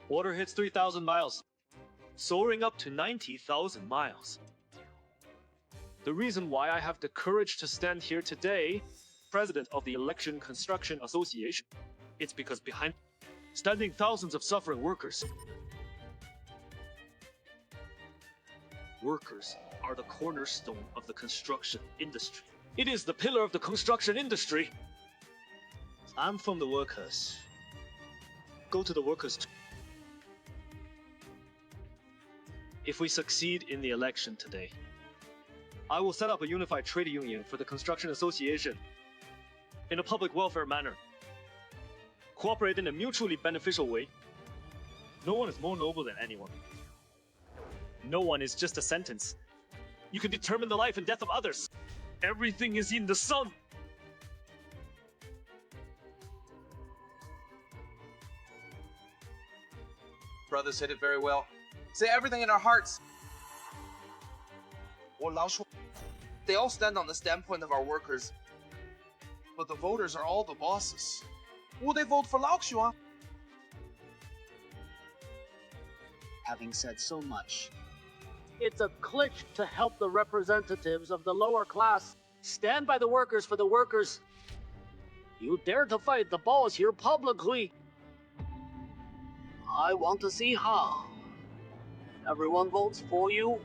Water hits 3,000 miles, soaring up to 90,000 miles. The reason why I have the courage to stand here today, president of the Election Construction Association, it's because behind standing thousands of suffering workers. Workers are the cornerstone of the construction industry. It is the pillar of the construction industry. I'm from the workers. Go to the workers. If we succeed in the election today, I will set up a unified trade union for the Construction Association in a public welfare manner. Cooperate in a mutually beneficial way. No one is more noble than anyone. No one is just a sentence. You can determine the life and death of others. Everything is in the sun. Brothers hit it very well. Say everything in our hearts. 我老说, they all stand on the standpoint of our workers. But the voters are all the bosses. Will they vote for Lao Xuan? Having said so much, It's a glitch to help the representatives of the lower class stand by the workers for the workers. You dare to fight the boss here publicly. I want to see how. Everyone votes for you